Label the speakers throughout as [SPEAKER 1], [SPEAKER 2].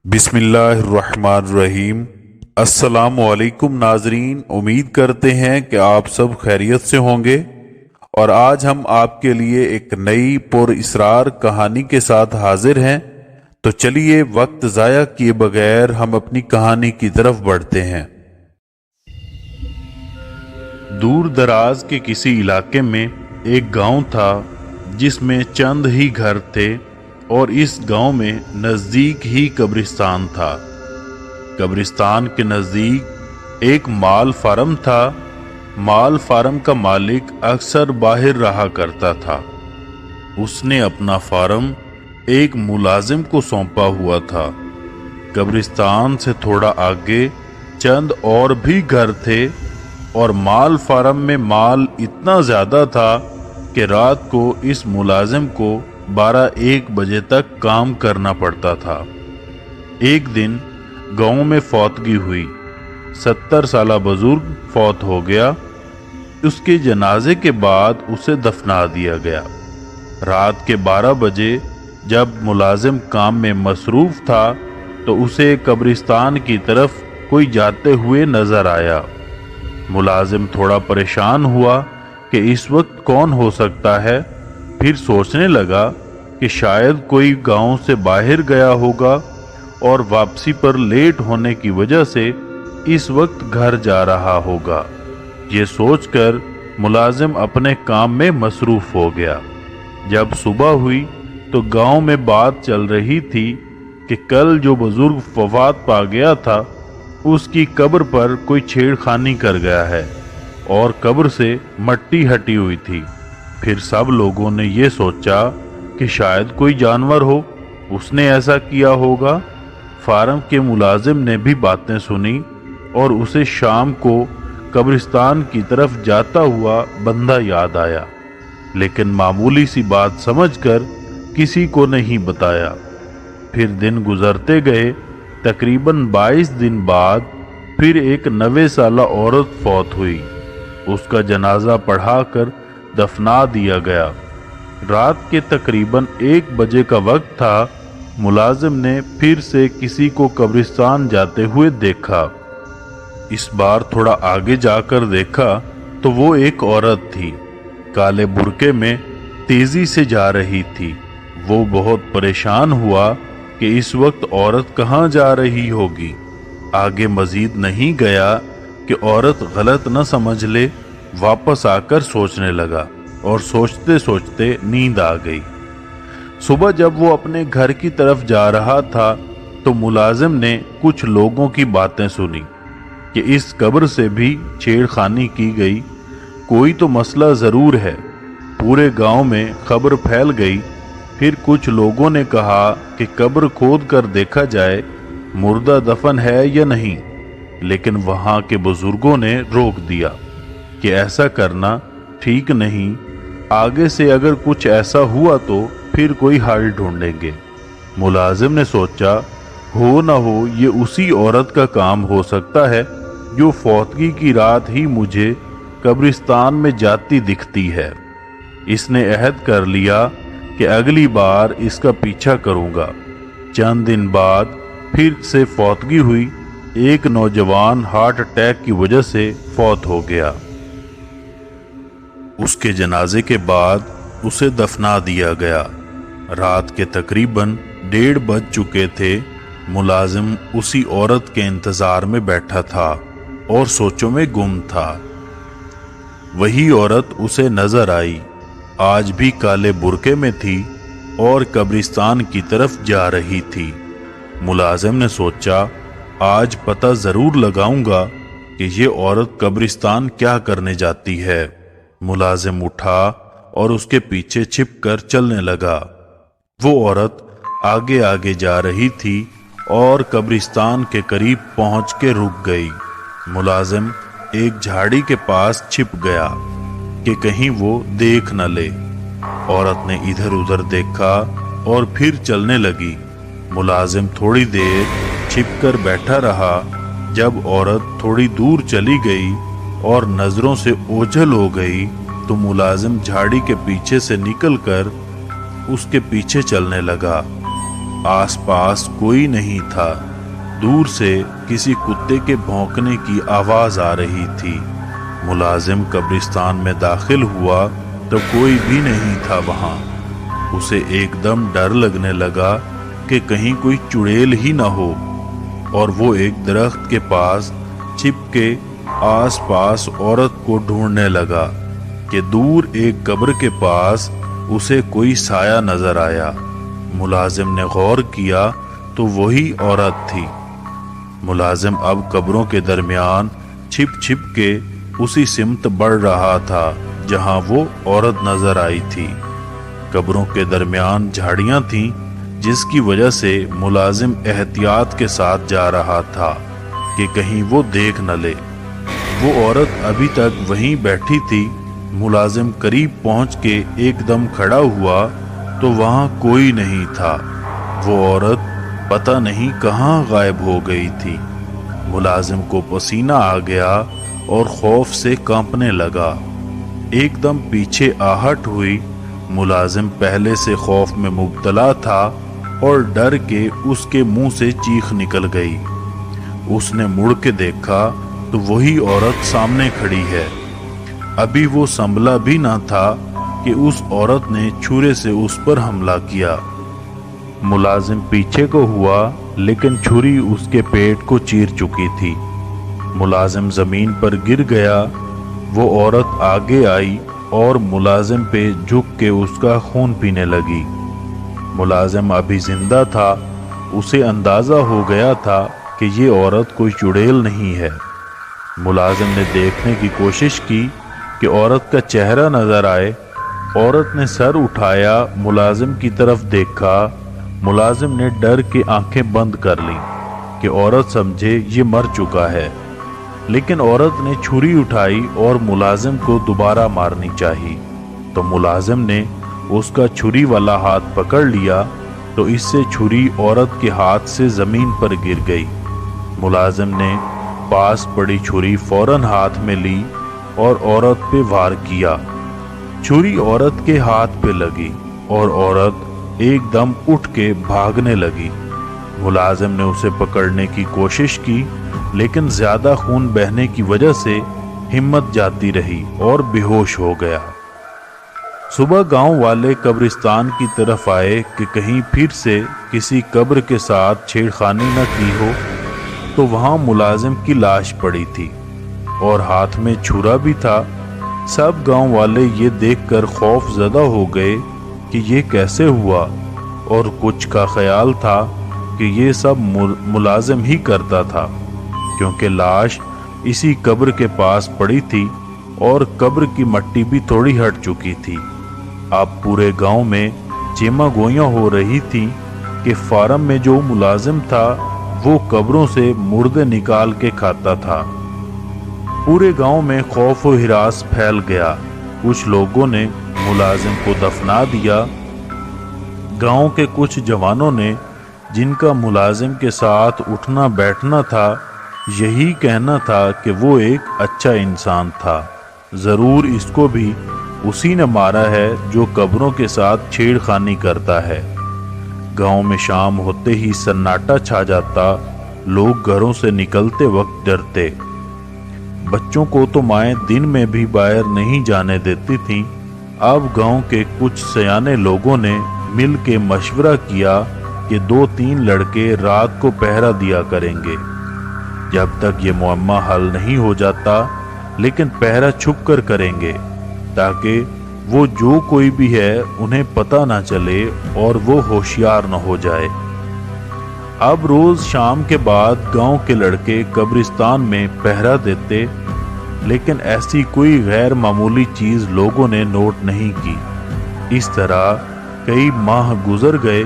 [SPEAKER 1] बिस्मिल्लाहिर्रहमानिर्रहीम। अस्सलाम वालेकुम नाजरीन, उम्मीद करते हैं कि आप सब खैरियत से होंगे। और आज हम आपके लिए एक नई पुरअसरार कहानी के साथ हाजिर हैं। तो चलिए वक्त ज़ाया किए बगैर हम अपनी कहानी की तरफ बढ़ते हैं। दूर दराज के किसी इलाके में एक गांव था जिसमें चंद ही घर थे और इस गांव में नज़दीक ही कब्रिस्तान था। कब्रिस्तान के नज़दीक एक माल फार्म था। माल फार्म का मालिक अक्सर बाहर रहा करता था। उसने अपना फार्म एक मुलाजिम को सौंपा हुआ था। कब्रिस्तान से थोड़ा आगे चंद और भी घर थे और माल फार्म में माल इतना ज़्यादा था कि रात को इस मुलाजिम को 12-1 बजे तक काम करना पड़ता था। एक दिन गांव में फौतगी हुई। 70 साला बुजुर्ग फौत हो गया। उसके जनाजे के बाद उसे दफना दिया गया। रात के 12 बजे जब मुलाजिम काम में मसरूफ था तो उसे कब्रिस्तान की तरफ कोई जाते हुए नजर आया। मुलाजिम थोड़ा परेशान हुआ कि इस वक्त कौन हो सकता है। फिर सोचने लगा कि शायद कोई गांव से बाहर गया होगा और वापसी पर लेट होने की वजह से इस वक्त घर जा रहा होगा। ये सोचकर मुलाजिम अपने काम में मसरूफ हो गया। जब सुबह हुई तो गांव में बात चल रही थी कि कल जो बुजुर्ग वफात पा गया था उसकी कब्र पर कोई छेड़खानी कर गया है और कब्र से मट्टी हटी हुई थी। फिर सब लोगों ने ये सोचा कि शायद कोई जानवर हो, उसने ऐसा किया होगा। फार्म के मुलाजिम ने भी बातें सुनी और उसे शाम को कब्रिस्तान की तरफ जाता हुआ बंदा याद आया, लेकिन मामूली सी बात समझकर किसी को नहीं बताया। फिर दिन गुजरते गए। तकरीबन 22 दिन बाद फिर एक 90 साला औरत फौत हुई। उसका जनाजा पढ़ाकर दफना दिया गया। रात के तकरीबन 1 बजे का वक्त था। मुलाजिम ने फिर से किसी को कब्रिस्तान जाते हुए देखा। इस बार थोड़ा आगे जाकर देखा तो वो एक औरत थी। काले बुर्के में तेजी से जा रही थी। वो बहुत परेशान हुआ कि इस वक्त औरत कहाँ जा रही होगी। आगे मजीद नहीं गया कि औरत गलत न समझ ले। वापस आकर सोचने लगा और सोचते सोचते नींद आ गई। सुबह जब वो अपने घर की तरफ जा रहा था तो मुलाजिम ने कुछ लोगों की बातें सुनी कि इस कब्र से भी छेड़खानी की गई। कोई तो मसला ज़रूर है। पूरे गांव में खबर फैल गई। फिर कुछ लोगों ने कहा कि कब्र खोद कर देखा जाए मुर्दा दफन है या नहीं, लेकिन वहां के बुजुर्गों ने रोक दिया कि ऐसा करना ठीक नहीं। आगे से अगर कुछ ऐसा हुआ तो फिर कोई हल ढूंढेंगे। मुलाजिम ने सोचा हो न हो ये उसी औरत का काम हो सकता है जो फौतगी की रात ही मुझे कब्रिस्तान में जाती दिखती है। इसने अहद कर लिया कि अगली बार इसका पीछा करूंगा। चंद दिन बाद फिर से फौतगी हुई। एक नौजवान हार्ट अटैक की वजह से फौत हो गया। उसके जनाजे के बाद उसे दफना दिया गया। रात के तकरीबन 1:30 बज चुके थे। मुलाजिम उसी औरत के इंतजार में बैठा था और सोचों में गुम था। वही औरत उसे नजर आई। आज भी काले बुर्के में थी और कब्रिस्तान की तरफ जा रही थी। मुलाजिम ने सोचा आज पता जरूर लगाऊंगा कि ये औरत कब्रिस्तान क्या करने जाती है। मुलाजिम उठा और उसके पीछे छिपकर चलने लगा। वो औरत आगे आगे जा रही थी और कब्रिस्तान के करीब पहुंच के रुक गई। मुलाजिम एक झाड़ी के पास छिप गया कि कहीं वो देख न ले। औरत ने इधर उधर देखा और फिर चलने लगी। मुलाजिम थोड़ी देर छिपकर बैठा रहा। जब औरत थोड़ी दूर चली गई और नजरों से ओझल हो गई तो मुलाजिम झाड़ी के पीछे से निकलकर उसके पीछे चलने लगा। आस पास कोई नहीं था। दूर से किसी कुत्ते के भौंकने की आवाज आ रही थी। मुलाजिम कब्रिस्तान में दाखिल हुआ तो कोई भी नहीं था वहां। उसे एकदम डर लगने लगा कि कहीं कोई चुड़ैल ही न हो, और वो एक दरख्त के पास छिप के आस पास औरत को ढूंढने लगा कि दूर एक कब्र के पास उसे कोई साया नजर आया। मुलाजिम ने गौर किया तो वही औरत थी। मुलाजिम अब कब्रों के दरमियान छिप छिप के उसी सिमत बढ़ रहा था जहां वो औरत नजर आई थी। कब्रों के दरमियान झाड़ियां थीं, जिसकी वजह से मुलाजिम एहतियात के साथ जा रहा था कि कहीं वो देख न ले। वो औरत अभी तक वहीं बैठी थी। मुलाजिम करीब पहुंच के एकदम खड़ा हुआ तो वहां कोई नहीं था। वो औरत पता नहीं कहां गायब हो गई थी। मुलाजिम को पसीना आ गया और खौफ से कांपने लगा। एकदम पीछे आहट हुई। मुलाजिम पहले से खौफ में मुब्तला था और डर के उसके मुंह से चीख निकल गई। उसने मुड़ के देखा तो वही औरत सामने खड़ी है। अभी वो संभला भी ना था कि उस औरत ने छुरे से उस पर हमला किया। मुलाजिम पीछे को हुआ, लेकिन छुरी उसके पेट को चीर चुकी थी। मुलाजिम जमीन पर गिर गया। वो औरत आगे आई और मुलाजिम पे झुक के उसका खून पीने लगी। मुलाजिम अभी जिंदा था। उसे अंदाजा हो गया था कि ये औरत कोई चुड़ैल नहीं है। मुलाजिम ने देखने की कोशिश की कि औरत का चेहरा नजर आए। औरत ने सर उठाया, मुलाजिम की तरफ देखा। मुलाजिम ने डर के आंखें बंद कर ली कि औरत समझे ये मर चुका है, लेकिन औरत ने छुरी उठाई और मुलाजिम को दोबारा मारनी चाहिए। तो मुलाजिम ने उसका छुरी वाला हाथ पकड़ लिया तो इससे छुरी औरत के हाथ से जमीन पर गिर गई। मुलाजिम ने पास पड़ी छुरी फौरन हाथ में ली और औरत पे वार किया। छुरी औरत के हाथ पे लगी और औरत एकदम उठ के भागने लगी। मुलाजिम ने उसे पकड़ने की कोशिश की, लेकिन ज्यादा खून बहने की वजह से हिम्मत जाती रही और बेहोश हो गया। सुबह गांव वाले कब्रिस्तान की तरफ आए कि कहीं फिर से किसी कब्र के साथ छेड़खानी न की हो, तो वहां मुलाजिम की लाश पड़ी थी और हाथ में छुरा भी था। सब गांव वाले ये देखकर खौफ ज़दा हो गए कि ये कैसे हुआ, और कुछ का ख्याल था कि ये सब मुलाजिम ही करता था, क्योंकि लाश इसी कब्र के पास पड़ी थी और कब्र की मिट्टी भी थोड़ी हट चुकी थी। अब पूरे गांव में चीमा गोइयां हो रही थी कि फार्म में जो मुलाजिम था वो कब्रों से मुर्दे निकाल के खाता था। पूरे गांव में खौफ व हिरास फैल गया। कुछ लोगों ने मुलाजिम को दफना दिया। गांव के कुछ जवानों ने, जिनका मुलाजिम के साथ उठना बैठना था, यही कहना था कि वो एक अच्छा इंसान था, ज़रूर इसको भी उसी ने मारा है जो कब्रों के साथ छेड़खानी करता है। गांव में शाम होते ही सन्नाटा छा जाता। लोग घरों से निकलते वक्त डरते। बच्चों को तो माएँ दिन में भी बाहर नहीं जाने देती थीं। अब गांव के कुछ सयाने लोगों ने मिल के मशवरा किया कि 2-3 लड़के रात को पहरा दिया करेंगे जब तक ये मुअम्मा हल नहीं हो जाता, लेकिन पहरा छुप कर करेंगे ताकि वो जो कोई भी है उन्हें पता ना चले और वो होशियार न हो जाए। अब रोज शाम के बाद गांव के लड़के कब्रिस्तान में पहरा देते, लेकिन ऐसी कोई गैर मामूली चीज लोगों ने नोट नहीं की। इस तरह कई माह गुजर गए।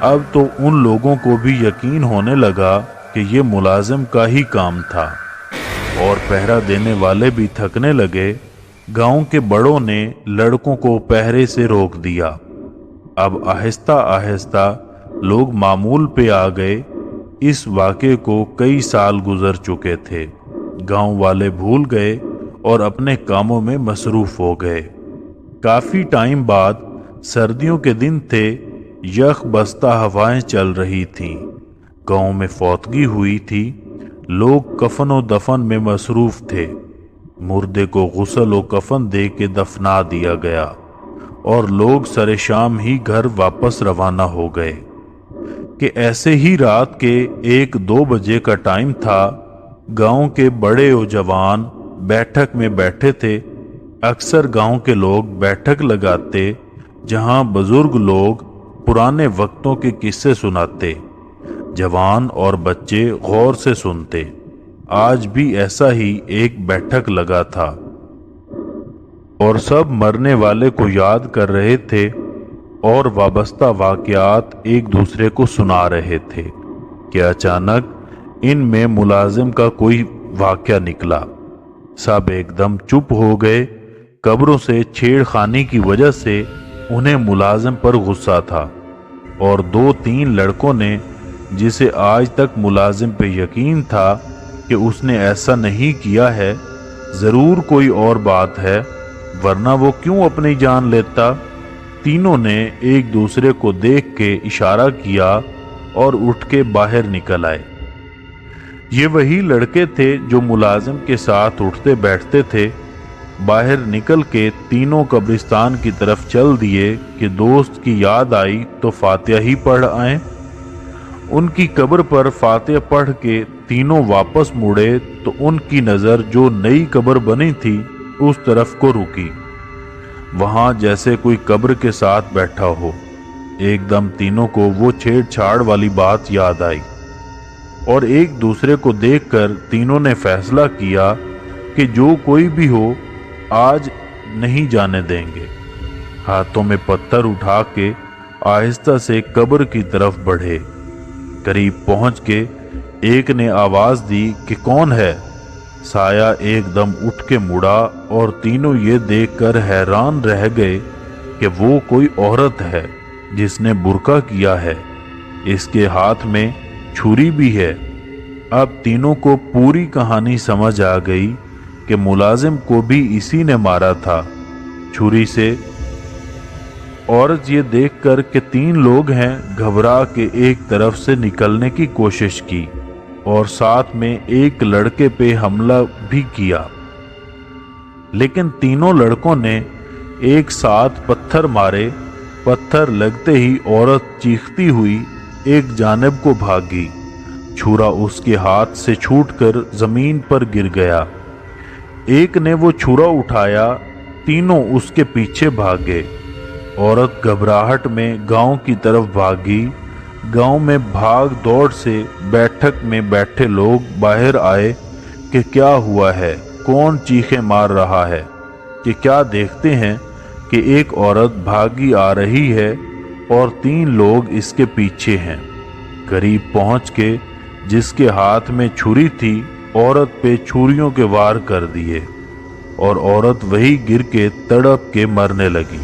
[SPEAKER 1] अब तो उन लोगों को भी यकीन होने लगा कि ये मुलाजिम का ही काम था और पहरा देने वाले भी थकने लगे। गांव के बड़ों ने लड़कों को पहरे से रोक दिया। अब आहिस्ता आहिस्ता लोग मामूल पे आ गए। इस वाक़े को कई साल गुजर चुके थे। गांव वाले भूल गए और अपने कामों में मसरूफ हो गए। काफ़ी टाइम बाद सर्दियों के दिन थे। यख बस्ता हवाएं चल रही थीं। गांव में फौतगी हुई थी। लोग कफन व दफन में मसरूफ थे। मुर्दे को गुस्ल व कफन दे के दफना दिया गया और लोग सरे शाम ही घर वापस रवाना हो गए कि ऐसे ही रात के 1-2 बजे का टाइम था। गांव के बड़े और जवान बैठक में बैठे थे। अक्सर गांव के लोग बैठक लगाते जहां बुजुर्ग लोग पुराने वक्तों के किस्से सुनाते। जवान और बच्चे गौर से सुनते। आज भी ऐसा ही एक बैठक लगा था और सब मरने वाले को याद कर रहे थे और वाबस्ता वाकयात एक दूसरे को सुना रहे थे कि अचानक इनमें मुलाजिम का कोई वाकया निकला। सब एकदम चुप हो गए। कब्रों से छेड़खानी की वजह से उन्हें मुलाजिम पर गुस्सा था और 2-3 लड़कों ने, जिसे आज तक मुलाजिम पे यकीन था कि उसने ऐसा नहीं किया है, ज़रूर कोई और बात है वरना वो क्यों अपनी जान लेता, तीनों ने एक दूसरे को देख के इशारा किया और उठ के बाहर निकल आए। ये वही लड़के थे जो मुलाजिम के साथ उठते बैठते थे। बाहर निकल के तीनों कब्रिस्तान की तरफ चल दिए कि दोस्त की याद आई तो फातिहा ही पढ़ आए। उनकी कब्र पर फातिहा पढ़ के तीनों वापस मुड़े तो उनकी नज़र जो नई कब्र बनी थी उस तरफ को रुकी। वहां जैसे कोई कब्र के साथ बैठा हो। एकदम तीनों को वो छेड़छाड़ वाली बात याद आई और एक दूसरे को देखकर तीनों ने फैसला किया कि जो कोई भी हो आज नहीं जाने देंगे। हाथों में पत्थर उठा के आहिस्ता से कब्र की तरफ बढ़े। करीब पहुंच के एक ने आवाज दी कि कौन है। साया एकदम उठ के मुड़ा और तीनों ये देखकर हैरान रह गए कि वो कोई औरत है जिसने बुर्का किया है। इसके हाथ में छुरी भी है। अब तीनों को पूरी कहानी समझ आ गई कि मुलाजिम को भी इसी ने मारा था छुरी से। औरत ये देखकर कि 3 लोग हैं, घबरा के एक तरफ से निकलने की कोशिश की और साथ में एक लड़के पे हमला भी किया, लेकिन तीनों लड़कों ने एक साथ पत्थर मारे। पत्थर लगते ही औरत चीखती हुई एक जानिब को भागी। छुरा उसके हाथ से छूटकर जमीन पर गिर गया। एक ने वो छुरा उठाया। तीनों उसके पीछे भागे। औरत घबराहट में गांव की तरफ भागी। गांव में भाग दौड़ से बैठक में बैठे लोग बाहर आए कि क्या हुआ है, कौन चीखें मार रहा है। कि क्या देखते हैं कि एक औरत भागी आ रही है और 3 लोग इसके पीछे हैं। करीब पहुंच के जिसके हाथ में छुरी थी औरत पे छुरियों के वार कर दिए और औरत वही गिर के तड़प के मरने लगी।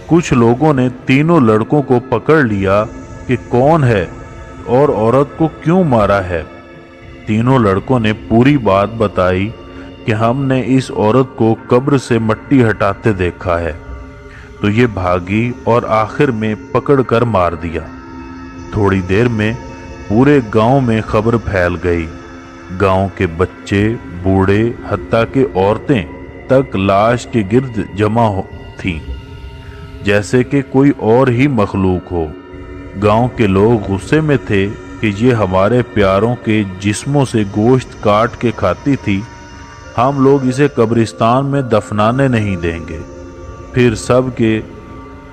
[SPEAKER 1] कुछ लोगों ने तीनों लड़कों को पकड़ लिया कि कौन है और औरत को क्यों मारा है। तीनों लड़कों ने पूरी बात बताई कि हमने इस औरत को कब्र से मिट्टी हटाते देखा है, तो ये भागी और आखिर में पकड़ कर मार दिया। थोड़ी देर में पूरे गांव में खबर फैल गई। गांव के बच्चे, बूढ़े, हत्ता के औरतें तक लाश के गिर्द जमा थीं, जैसे कि कोई और ही मखलूक हो। गांव के लोग गुस्से में थे कि ये हमारे प्यारों के जिस्मों से गोश्त काट के खाती थी, हम लोग इसे कब्रिस्तान में दफनाने नहीं देंगे। फिर सब के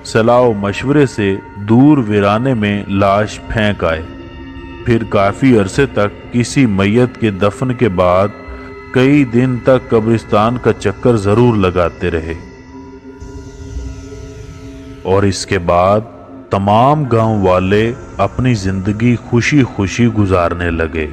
[SPEAKER 1] सलाह मशवरे से दूर वीराने में लाश फेंक आए। फिर काफ़ी अरसे तक किसी मैयत के दफन के बाद कई दिन तक कब्रिस्तान का चक्कर ज़रूर लगाते रहे और इसके बाद तमाम गांव वाले अपनी ज़िंदगी खुशी खुशी गुजारने लगे।